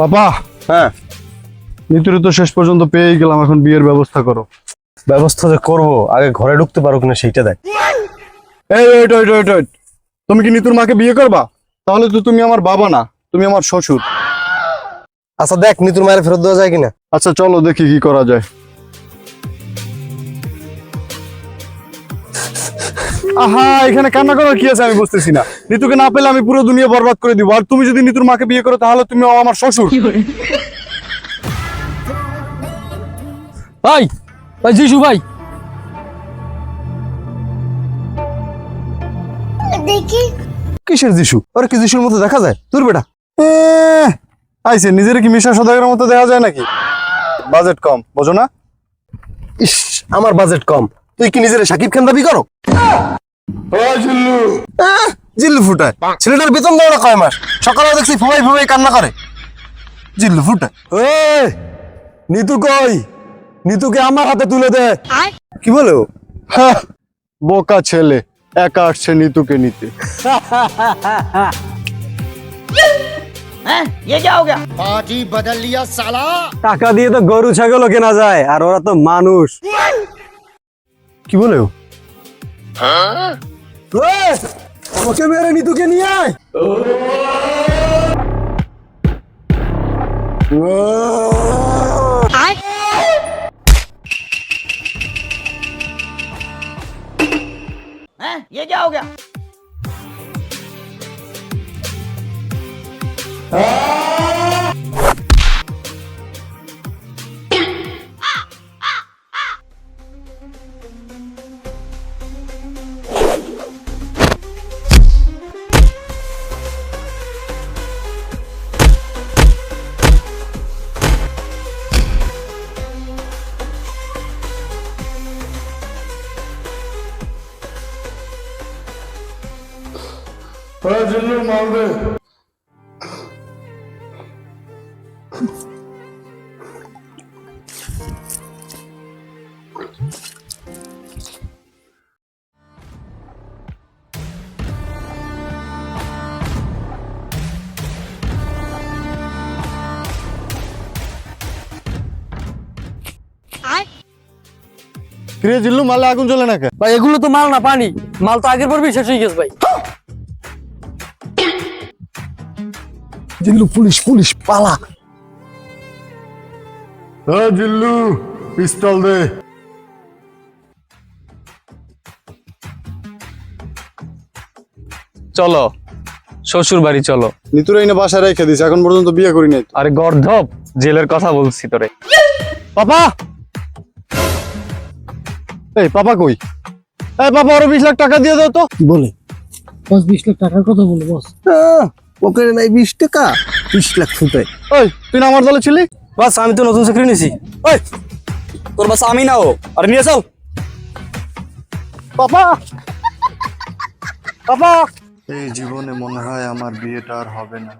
পাপা, হ্যাঁ নিতুরে তো শেষ পর্যন্ত পেয়ে গেলাম, এখন বিয়ের ব্যবস্থা করো। ব্যবস্থা যে করবো, আগে ঘরে ঢুকতে পারো কিনা সেইটা দেখ। এই ওয়েট ওয়েট ওয়েট ওয়েট, তুমি কি নিতুর মাকে বিয়ে করবা? তাহলে তো তুমি আমার বাবা না, তুমি আমার শ্বশুর। আচ্ছা দেখ নিতুর মায়ের ফেরত দেওয়া যায় কিনা। আচ্ছা চলো দেখি কি করা যায়। আহা, এখানে কান্না করার কি আছে আমি বুঝতেছি না। নিতুকে না পেলে আমি পুরো দুনিয়া বরবাদ করে দিব, আর তুমি যদি নিতুর মাকে বিয়ে করো তাহলে তুমি আমার শ্বশুর। ভাই ভাই যিশু ভাই, দেখি কিসের যিশু? ওরা কি যিশুর মতো দেখা যায়? তোর বেটা আইছে, নিজের কি মিশা সদাগরের মতো দেখা যায় নাকি? বাজেট কম, বোঝো না? ইস, আমার বাজেট কম, তুই কি নিজের শাকিব খান দাবি করো? জিল্লু ফুটায়, ছেলেটার বেতন দেওয়া কয় মাস, সকালে দেখছি ফুমাই ফুমাই কান্না করে। জিল্লু ফুটায়। নিতু কই? নিতুকে আমার হাতে তুলে দে। কি বলো? হ্যাঁ, বোকা ছেলে, একা আসছে নিতুকে নিতে। ये क्या हो गया? টাকা দিয়ে তো গরু ছাগলও কেনা যায়, আর ওরা তো মানুষ। কি বলে? আমাকে মেরে নিতুকে নিয়ে আয়। ये क्या हो गया? কিরে জিল্লু, মালে আগুন জ্বলে নাকি? ভাই এগুলো তো মাল না, পানি। মাল তো আগের পর্বে শেষ হয়ে গেছে ভাই। জিল্লু, পুলিশ পুলিশ, পালা। হ্যাঁ জিল্লু, পিস্তল দে। চলো শ্বশুর বাড়ি চলো। নিতুর এনে বাসায় রেখে দিস, এখন পর্যন্ত বিয়ে করি নাই। আরে গর্ধপ, জেলের কথা বলছি তোরে। পাপা, এই পাপা কই? এই পাপা, আরো 20 লাখ টাকা দিয়ে দাও তো। কি বলে? বস 20 লাখ টাকার কথা বলো বস। পকেটে নাই 20 টাকা, 20 লাখ ফুটায়। ওই তুই না আমার দলে ছিলি? বাস, আমি তো নতুন চাকরি নিছি। ওই তোর বাসা আমি না ও, আরে নিয়ে চল। পাপা, পাপা, এই জীবনে মনে হয় আমার বিয়েটা আর হবে না।